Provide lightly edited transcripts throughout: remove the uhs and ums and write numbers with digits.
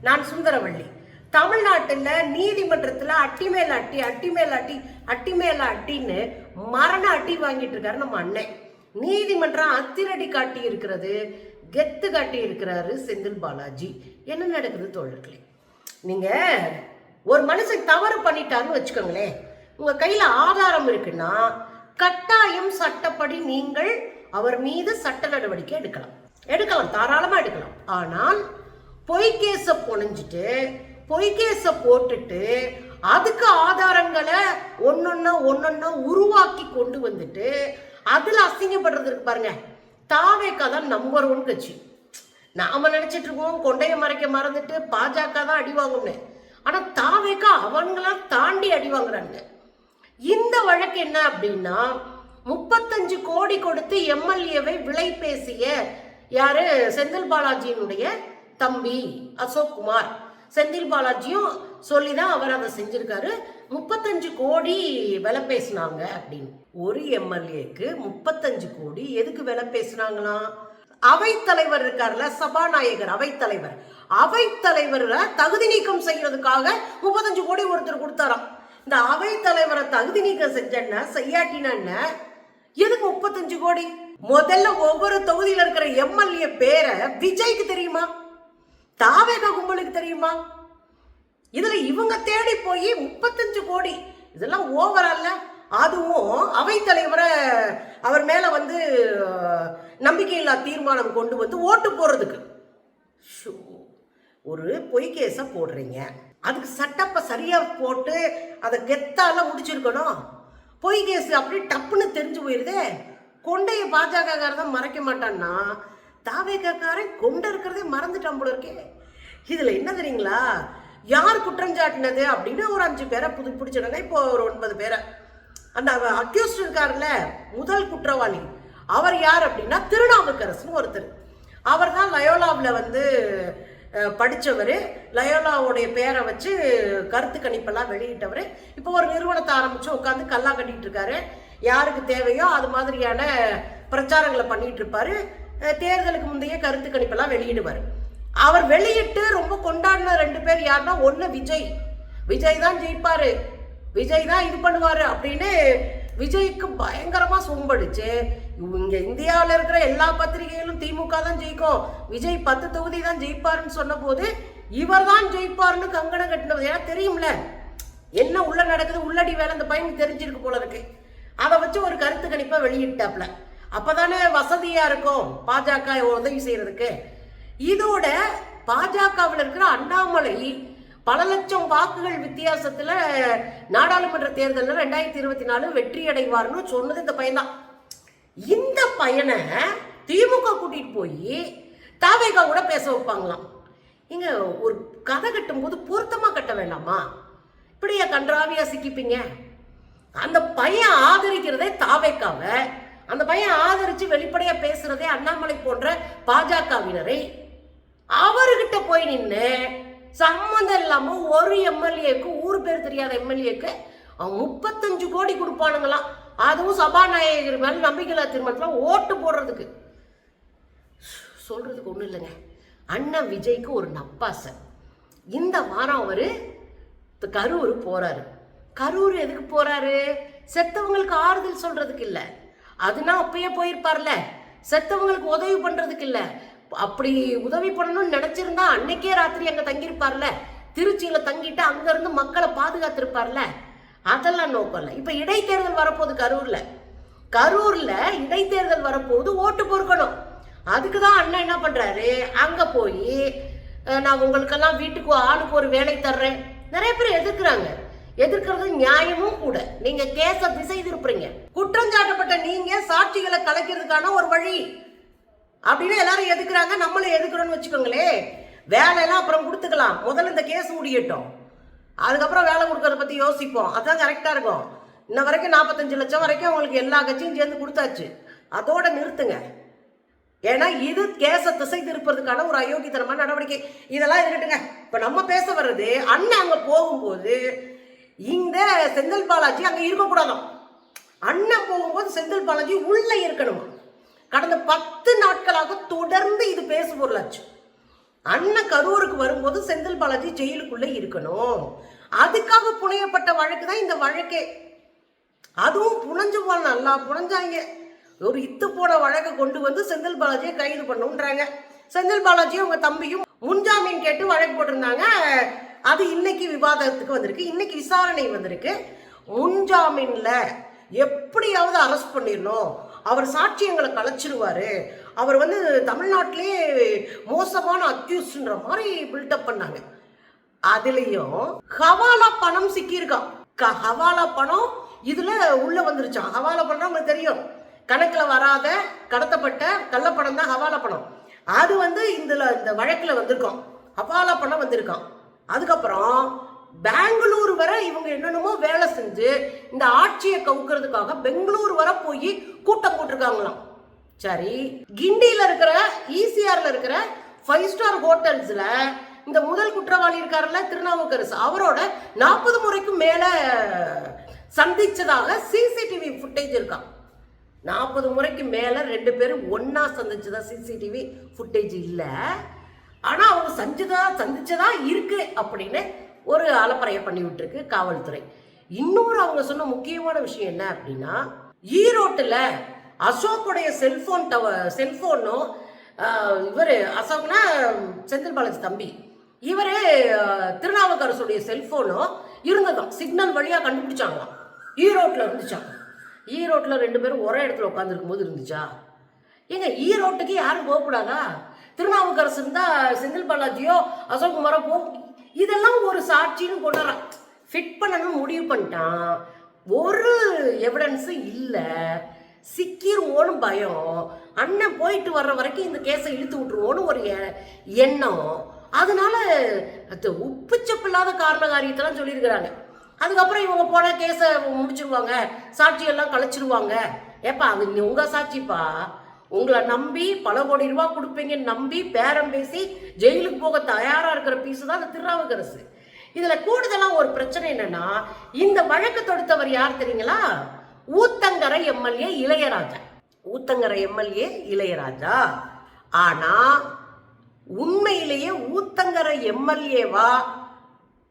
நான் சுந்தரவள்ளி. தமிழ்நாட்டில் நீதிமன்றத்தில் அட்டி மேல அட்டி அட்டி மேல அட்டி அட்டி மேல அட்டின்னு மரண அட்டி வாங்கிட்டு இருக்காரு நம்ம அண்ணன். நீதிமன்றம் அத்திரடி காட்டி இருக்கிறது, கெத்து காட்டி இருக்கிறாரு செந்தில் பாலாஜி. என்ன நடக்குது தோழர்களே? நீங்க ஒரு மனுஷன் தவறு பண்ணிட்டாருன்னு வச்சுக்கோங்களேன், உங்க கையில ஆதாரம் இருக்குன்னா கட்டாயம் சட்டப்படி நீங்கள் அவர் மீது சட்ட நடவடிக்கை எடுக்கலாம், தாராளமா எடுக்கலாம். ஆனால் பொய்கேச புனைஞ்சிட்டு பொய்கேச போட்டுட்டு அதுக்கு ஆதாரங்களை ஒன்னொன்னா உருவாக்கி கொண்டு வந்துட்டு அதுல அசிங்கப்படுறது இருக்கு பாருங்க. தாவேக்கா தான் நம்பர் 1 கட்சி. நாம நினைச்சிட்டு இருக்கோம் கொண்டைய மறைக்க மறந்துட்டு பாஜக தான் அடி வாங்கும்னு. ஆனா தாவேக்கா அவங்களாம் தாண்டி அடி வாங்குறாங்க. இந்த வழக்கு என்ன அப்படின்னா, 35 கோடி கொடுத்து எம்எல்ஏவை விலை பேசிய யாரு? செந்தில் பாலாஜியினுடைய தம்பி அசோக் குமார். செந்தில் பாலாஜியும் சொல்லிதான் அவர் அதை செஞ்சிருக்காரு. 35 கோடி விலை பேசினாங்க அப்படின்னு. ஒரு எம்எல்ஏக்கு 35 கோடி எதுக்கு விலை பேசினாங்களாம்? அவைத்தலைவர் இருக்கார்ல, சபாநாயகர், அவைத்தலைவரை தகுதி நீக்கம் செய்யறதுக்காக 35 கோடி ஒருத்தர் கொடுத்தாராம். இந்த அவைத்தலைவரை தகுதி நீக்கம் செஞ்ச செய்யாட்டின எதுக்கு 35 கோடி? முதல்ல ஒவ்வொரு தொகுதியில் இருக்கிற எம்எல்ஏ பேரை விஜய்க்கு தெரியுமா? தாவேக கும்பலுக்கு தெரியுமா? இதுல இவங்க தேடி போய் 35 கோடி, இதெல்லாம் ஓவரால. அதுவும் அவைத்தலைவரை அவர் மேல நம்பிக்கையில்லா தீர்மானம் கொண்டு வந்து ஓட்டு போடுறதுக்கு. ஒரு பொய் கேஸ போடுறீங்க, அதுக்கு சட்டப்ப சரியா போட்டு அதை கெத்தால முடிச்சிருக்கணும். பொய் கேஸ் அப்படி டப்புன்னு தெரிஞ்சு போயிருதே. கொண்டைய பாஜக தான் மறைக்க மாட்டான்னா தாவேக்காரன் கொண்ட இருக்கிறதே மறந்துட்டான் போல இருக்கே. இதுல என்ன தெரியுங்களா, யார் குற்றம் சாட்டினது அப்படின்னு ஒரு 5 பேரை பிடிச்சிருக்காங்க. இப்போ ஒரு 9 பேரை. அந்த அக்யூஸ்ட் இருக்காருல்ல, முதல் குற்றவாளி, அவர் யார் அப்படின்னா திருநாவுக்கரசுன்னு ஒருத்தர். அவர் தான் லயோலாவில் படித்தவர். லயோலாவுடைய பேரை வச்சு கருத்து கணிப்பெல்லாம் வெளியிட்டவர். இப்போ ஒரு நிறுவனத்தை ஆரம்பித்து உட்காந்து கல்லா கட்டிட்டு இருக்காரு. யாருக்கு தேவையோ அது மாதிரியான பிரச்சாரங்களை பண்ணிட்டு இருப்பாரு. தேர்தலுக்கு முந்தைய கருத்து கணிப்பெல்லாம் வெளியிடுவார். அவர் வெளியிட்டு ரொம்ப கொண்டாடின 2 பேர் யாருன்னா, ஒன்று விஜய் தான் ஜெயிப்பாரு, விஜய் தான் இது பண்ணுவாரு அப்படின்னு விஜய்க்கு பயங்கரமா சொம்படிச்சு. இங்க இந்தியாவில் இருக்கிற எல்லா பத்திரிகைகளும் திமுக தான் ஜெயிக்கும், விஜய் 10 தொகுதி தான் ஜெயிப்பாருன்னு சொன்ன போது இவர் தான் ஜெயிப்பாருன்னு கங்கணம் கட்டினது. ஏன்னா தெரியும்ல என்ன உள்ள நடக்குது, உள்ளடி வேலை அந்த பையனுக்கு தெரிஞ்சிருக்கு போல இருக்கு. அதை வச்சு ஒரு கருத்து கணிப்பை வெளியிட்டாப்ல. அப்பதானே வசதியா இருக்கும் பாஜக உதவி செய்யறதுக்கு. இதோட பாஜகவில் இருக்கிற அண்ணாமலை பல லட்சம் வாக்குகள் வித்தியாசத்துல நாடாளுமன்ற தேர்தலில் 2024 வெற்றி அடைவார்னு சொன்னது இந்த பையன்தான். இந்த பையனை திமுக கூட்டிட்டு போய் தாவேகா கூட பேச வைப்பாங்களாம். இங்க ஒரு கதை கட்டும் போது பொருத்தமா கட்ட வேண்டாமா? இப்படியா கன்றாவியா சிக்கிப்பீங்க? அந்த பையன் ஆதரிக்கிறதே தாவேக்காவை, அந்த பையன் ஆதரிச்சு வெளிப்படையா பேசுறதே அண்ணாமலை போன்ற பாஜகவினரை. அவர்கிட்ட போய் நின்று சம்மந்தம் இல்லாம ஒரு எம்எல்ஏக்கு, ஊர் பேர் தெரியாத எம்எல்ஏக்கு அவன் 35 கோடி கொடுப்பானுங்களாம். அதுவும் சபாநாயகர் மேல நம்பிக்கையில்லா தீர்மானத்துல ஓட்டு போடுறதுக்கு. சொல்றதுக்கு ஒண்ணும் இல்லைங்க. அண்ணன் விஜய்க்கு ஒரு நப்பாசை. இந்த வாரம் அவரு கரூர் போறாரு. கரூர் எதுக்கு போறாரு? செத்தவங்களுக்கு ஆறுதல் சொல்றதுக்கு இல்ல, அதுனா அப்பயே போயிருப்பார்ல. செத்தவங்களுக்கு உதவி பண்றதுக்கு இல்ல. அப்படி உதவி பண்ணணும்னு நினைச்சிருந்தா அன்னைக்கே ராத்திரி அங்க தங்கியிருப்பார்ல, திருச்சியில தங்கிட்டு அங்க இருந்து மக்களை பாதுகாத்திருப்பார்ல. அதெல்லாம் நோக்கம் இல்லை. இப்ப இடைத்தேர்தல் வரப்போகுது கரூர்ல இடைத்தேர்தல் வரப்போகுது, ஓட்டு பொறுக்கணும். அதுக்குதான் அண்ணன் என்ன பண்றாரு, அங்க போய் நான் உங்களுக்கெல்லாம் வீட்டுக்கு ஆளுக்கு ஒரு வேலை தர்றேன். நிறைய பேர் எதிர்க்கிறது நியாயமும் கூட. நீங்க கேஸ திசை திருப்புறீங்க. குற்றம் சாட்டப்பட்ட நீங்க சாட்சிகளை கலைக்கிறதுக்கான ஒரு வழி அப்படின்னு எல்லாரும் எதுக்குறாங்க, நம்மளும் எதுக்குறோம்னு வச்சுக்கோங்களே. வேலையெல்லாம் அப்புறம் கொடுத்துக்கலாம், முதல்ல இந்த கேஸ் முடியட்டும், அதுக்கப்புறம் வேலை கொடுக்கறத பத்தி யோசிப்போம். அதுதான் கரெக்டா இருக்கும். இன்ன வரைக்கும் 45 லட்சம் வரைக்கும் உங்களுக்கு எல்லா கட்சியும் சேர்ந்து கொடுத்தாச்சு, அதோட நிறுத்துங்க. ஏன்னா இது கேஸ திசை திருப்பதுக்கான ஒரு அயோக்கியத்தனமான நடவடிக்கை. இதெல்லாம் இருக்கட்டுங்க. இப்ப நம்ம பேச வர்றது, அண்ணன் அங்க போகும்போது இந்த செந்தில் பாலாஜி அங்க இருக்கக்கூடாதாம். அண்ணன் போகும்போது செந்தில் பாலாஜி உள்ள இருக்கணுமா. கடந்த 10 நாட்களாக தொடர்ந்து இது பேசு பொருளாச்சு. அண்ணன் கரூருக்கு வரும்போது செந்தில் பாலாஜி ஜெயிலுக்குள்ள இருக்கணும். அதுக்காக புனையப்பட்ட வழக்கு தான் இந்த வழக்கே. அதுவும் புனஞ்சு போன நல்லா புனஞ்சாங்க. ஒரு இத்து போன வழக்கை கொண்டு வந்து செந்தில் பாலாஜியை கைது பண்ணுன்றாங்க. செந்தில் பாலாஜியும் உங்க தம்பியும் முன்ஜாமீன் கேட்டு வழக்கு போட்டிருந்தாங்க. அது இன்னைக்கு விவாதத்துக்கு வந்திருக்கு, இன்னைக்கு விசாரணை வந்திருக்கு. முன்ஜாமீன்ல எப்படியாவது அரெஸ்ட் பண்ணிடணும், அவர் சாட்சியங்களை கலைச்சிருவாரு, அவர் வந்து தமிழ்நாட்டிலே மோசமான அக்யூஸ்ன்ற மாதிரி பில்டப் பண்ணாங்க. அதுலயும் ஹவாலா பணம் சிக்கியிருக்கான். ஹவாலா பணம் இதுல உள்ள வந்துருச்சான். ஹவாலா பணம் உங்களுக்கு தெரியும், கணக்குல வராத கடத்தப்பட்ட கள்ளப்பணம் தான் ஹவாலா பணம். அது வந்து இந்த வழக்குல வந்திருக்கோம், ஹவாலா பணம் வந்திருக்கான். அதுக்கப்புறம் பெங்களூர் வரை இவங்க என்னென்னமோ வேலை செஞ்சு இந்த ஆட்சியை கவுக்கிறதுக்காக பெங்களூர் வரை போய் கூட்டம் போட்டிருக்காங்களாம். சரி, கிண்டியில இருக்கிற ஈசிஆர்ல இருக்கிற 5 ஸ்டார் ஹோட்டல்ஸ்ல இந்த முதல் குற்றவாளி இருக்காருல்ல திருநாவுக்கரசு, அவரோட 40 முறைக்கும் மேல சந்திச்சதாக சிசிடிவி ஃபுட்டேஜ் இருக்கான். 40 முறைக்கு மேல 2 பேரும் ஒன்னா சந்திச்சதா சிசிடிவி ஃபுட்டேஜ் இல்ல. ஆனா அவங்க சந்திச்சதா இருக்கு அப்படின்னு ஒரு அலப்பறையை பண்ணி விட்டுருக்கு காவல்துறை. இன்னொரு அவங்க சொன்ன முக்கியமான விஷயம் என்ன அப்படின்னா, ஈரோட்டுல அசோக்குடைய செல்போனும் இவர் அசோக்னா செந்தில் பாலாஜி தம்பி, இவரு திருநாவுக்கரசுடைய செல்போனும் இருந்ததும் சிக்னல் வழியா கண்டுபிடிச்சாங்களாம். ஈரோட்டில் இருந்துச்சான். ஈரோட்டில் 2 பேரும் ஒரே இடத்துல உட்காந்துருக்கும் போது இருந்துச்சா? ஏங்க ஈரோட்டுக்கு யாரும் போகக்கூடாதா? திருநாவுக்கரசு இருந்தா செந்தில் பாலாஜியோ அசோக் குமாரோ இதெல்லாம் ஒரு சாட்சின்னு கொண்டாடுறான். ஃபிட் பண்ணணும்னு முடிவு பண்ணிட்டான். ஒரு எவிடன்ஸு இல்லை, சிக்கிருவோன்னு பயம். அண்ணன் போயிட்டு வர்ற வரைக்கும் இந்த கேஸை இழுத்து விட்டுருவோன்னு ஒரு எண்ணம். அதனால அது உப்புச்சப்பில்லாத காரண காரியத்தெல்லாம் சொல்லியிருக்கிறாங்க. அதுக்கப்புறம் இவங்க போன கேஸை முடிச்சிருவாங்க, சாட்சியெல்லாம் கலைச்சிருவாங்க. ஏப்பா அது உங்கள் சாட்சிப்பா, உங்களை நம்பி பல கோடி ரூபாய் கொடுப்பீங்கன்னு நம்பி பேரம் பேசி ஜெயிலுக்கு போக தயாராக இருக்கிற பீஸு தான் அந்த திருநாவுக்கரசு. இதில் கூடுதலாக ஒரு பிரச்சனை என்னன்னா, இந்த வழக்கு தொடுத்தவர் யார் தெரியுங்களா? ஊத்தங்கரை எம்எல்ஏ இளையராஜா. ஊத்தங்கரை எம்எல்ஏ இளையராஜா. ஆனா உண்மையிலேயே ஊத்தங்கரை எம்எல்ஏவா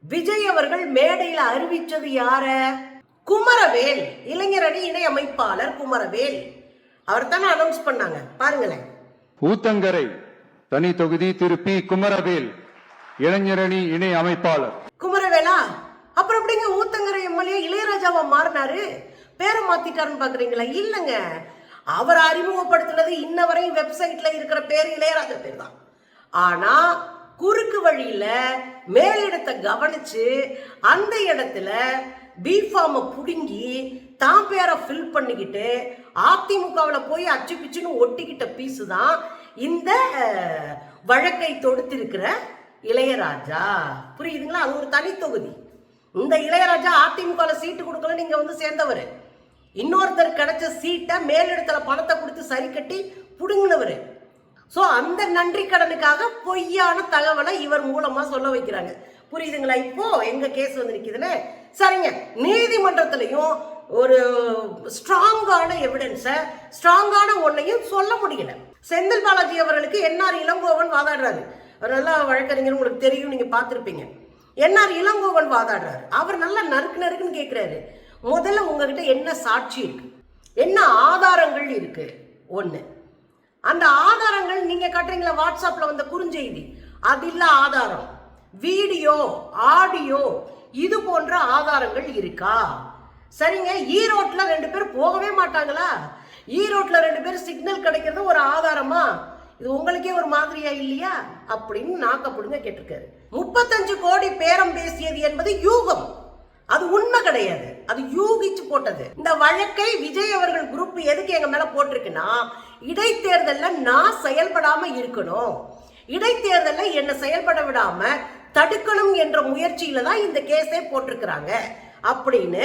விஜய் அவர்கள் மேடையில் அறிவிச்சது யார? குமரவேல், இளைஞரணி இணை அமைப்பாளர் குமரவேல். அவர் தானே அனௌன்ஸ் பண்ணாங்க. பாருங்களேன், ஊத்தங்கரை தனி தொகுதி திரு பி குமரவேல், இளைஞரணி இணை அமைப்பாளர். குமரவேலா? அப்புறம் எப்படிங்க ஊத்தங்கரை எம்எல்ஏ இளையராஜாவா மாறினாரு? பேரை மாத்திட்டாருன்னு பாக்குறீங்களா? இல்லங்க, அவர் அறிமுகப்படுத்தினது இன்ன வரையும் வெப்சைட்ல இருக்கிற பேர் இளையராஜா பேர் தான். ஆனா குறுக்கு வழியில மேலிடத்தை கவனிச்சு அந்த இடத்துல பிஃபார்மை புடுங்கி தான் பேரை ஃபில் பண்ணிக்கிட்டு அதிமுகவில் போய் அச்சு பிச்சுன்னு ஒட்டிக்கிட்ட பீஸு தான் இந்த வழக்கை தொடுத்திருக்கிற இளையராஜா. புரியுதுங்களா? அது ஒரு தனி தொகுதி. இந்த இளையராஜா அதிமுகவில் சீட்டு கொடுக்கல, நீங்க வந்து சேர்ந்தவர். இன்னொருத்தர் கிடைச்ச சீட்டை மேலிடத்துல பணத்தை கொடுத்து சரி கட்டி புடுங்கினவர். ஸோ அந்த நன்றி கடனுக்காக பொய்யான தகவலை இவர் மூலமா சொல்ல வைக்கிறாங்க. புரியுதுங்களா? இப்போ எங்க கேஸ் வந்து நிற்குதுன்னு. சரிங்க, நீதிமன்றத்திலையும் ஒரு ஸ்ட்ராங்கான எவிடன்ஸை, ஸ்ட்ராங்கான ஒன்னையும் சொல்ல முடியல. செந்தில் பாலாஜி அவர்களுக்கு என்ஆர் இளங்கோவன் வாதாடுறாரு. அவர் நல்லா வழக்கறிஞர், உங்களுக்கு தெரியும், நீங்க பார்த்துருப்பீங்க. என்ஆர் இளங்கோவன் வாதாடுறாரு. அவர் நல்லா நறுக்குன்னு கேட்கிறாரு, முதல்ல உங்ககிட்ட என்ன சாட்சி இருக்கு, என்ன ஆதாரங்கள் இருக்கு? ஒண்ணு, அந்த ஆதாரங்கள் நீங்க காட்டுறீங்களா வாட்ஸ்அப்ல வந்த குறுஞ்செய்தி, அது இல்ல ஆதாரம். வீடியோ, ஆடியோ, இது போன்ற ஆதாரங்கள் இருக்கா? சரிங்க, ஈரோட்ல 2 பேர் போகவே மாட்டாங்களா? ஈரோட்ல 2 பேர் சிக்னல் கிடைக்கிறது ஒரு ஆதாரமா? இது உங்களுக்கே ஒரு மாதிரியா இல்லையா அப்படின்னு நாக்கப்படுங்க கேட்டிருக்காரு. 35 கோடி பேரம் பேசியது என்பது யூகம், அது உண்மை கிடையாது, அது யூகிச்சு போட்டது. இந்த வழக்கை விஜய் அவர்கள் குரூப் எதுக்கு எங்க மேல போட்டிருக்குன்னா, இடைத்தேர்தல்ல நான் செயல்படாம இருக்கணும், இடைத்தேர்தல்ல என்ன செயல்பட விடாம தடுக்கணும் என்ற முயற்சியில தான் இந்த கேஸே போட்டிருக்கிறாங்க அப்படின்னு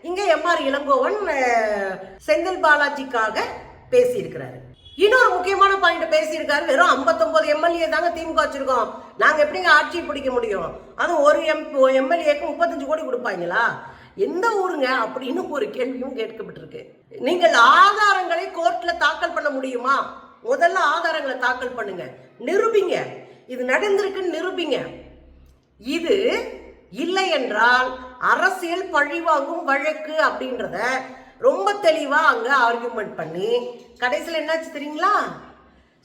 இங்க எம்ஆர் இளங்கோவன் செந்தில் பாலாஜிக்காக பேசியிருக்கிறாரு. இன்னொரு முக்கியமான பாயிண்ட் பேசியிருக்காரு. வெறும் 59 எம்எல்ஏ தாங்க திமுக வச்சிருக்கோம், நாங்க எப்படிங்க ஆட்சி பிடிக்க முடியும், அது ஒரு எம்எல்ஏக்கு 35 கோடி கொடுப்பாங்களா? எந்த ஊருங்க அப்படின்னு ஒரு கேள்வியும் கேட்கப்பட்டிருக்கு. நீங்கள் ஆதாரங்களை கோர்ட்ல தாக்கல் பண்ண முடியுமா? முதல்ல ஆதாரங்களை தாக்கல் பண்ணுங்க, நிரூபிங்க. இது நடந்திருக்குன்னு நிரூபிங்க. இது இல்லை என்றால் அரசியல் பழிவாங்கும் வழக்கு அப்படின்றத ரொம்ப தெளிவா அங்க ஆர்கியூமெண்ட் பண்ணி கடைசியில் என்னாச்சு தெரியுங்களா?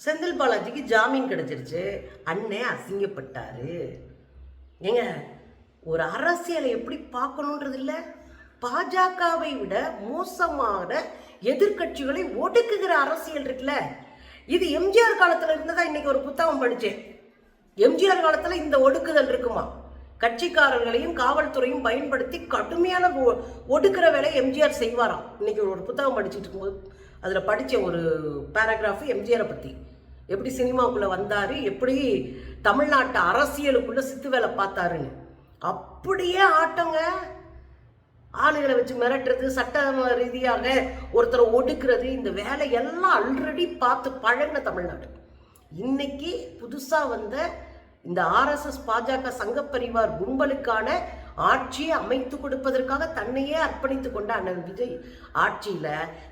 செந்தில் பாலாஜிக்கு ஜாமீன் கிடைச்சிருச்சு. அண்ணே அசிங்கப்பட்டாரு. ஏங்க, ஒரு அரசியலை எப்படி பார்க்கணுன்றது இல்லை. பாஜகவை விட மோசமான எதிர்கட்சிகளை ஒடுக்குகிற அரசியல் இருக்குல்ல, இது எம்ஜிஆர் காலத்துல இருந்ததா. இன்னைக்கு ஒரு புத்தகம் படிச்சேன். எம்ஜிஆர் காலத்துல இந்த ஒடுக்குதல் இருக்குமா? கட்சிக்காரர்களையும் காவல்துறையும் பயன்படுத்தி கடுமையான ஒடுக்குற வேலை எம்ஜிஆர் செய்வாராம். இன்னைக்கு ஒரு புத்தகம் படிச்சுட்டு இருக்கும்போது அதுல படிச்ச ஒரு பேராகிராஃப் எம்ஜிஆரை பத்தி, எப்படி சினிமாவுக்குள்ள வந்தாரு, எப்படி தமிழ்நாட்டு அரசியலுக்குள்ள சித்து வேலை பார்த்தாருன்னு. அப்படியே ஆட்டங்க. ஆளுகளை வச்சு மிரட்டுறது, சட்ட ரீதியாக ஒருத்தரை ஒடுக்குறது, இந்த வேலையெல்லாம் ஆல்ரெடி பார்த்து பழகின தமிழ்நாடு. இன்னைக்கு புதுசா வந்த இந்த RSS பாஜக சங்கப்பரிவார் கும்பலுக்கான ஆட்சியை அமைத்து கொடுப்பதற்காக தன்னையே அர்ப்பணித்து கொண்ட அண்ணன் விஜய் ஆட்சியில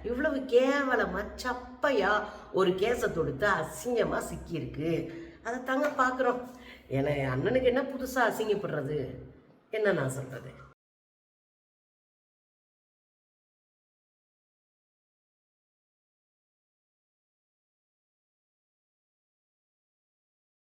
இவ்வளவு கேவலமா சப்பையா ஒரு கேஸை தொடுத்து அசிங்கமா சிக்கியிருக்கு. அதை தாங்க பார்க்குறோம். ஏன்னா அண்ணனுக்கு என்ன புதுசா அசிங்கப்படுறது, என்ன நான் சொல்றது?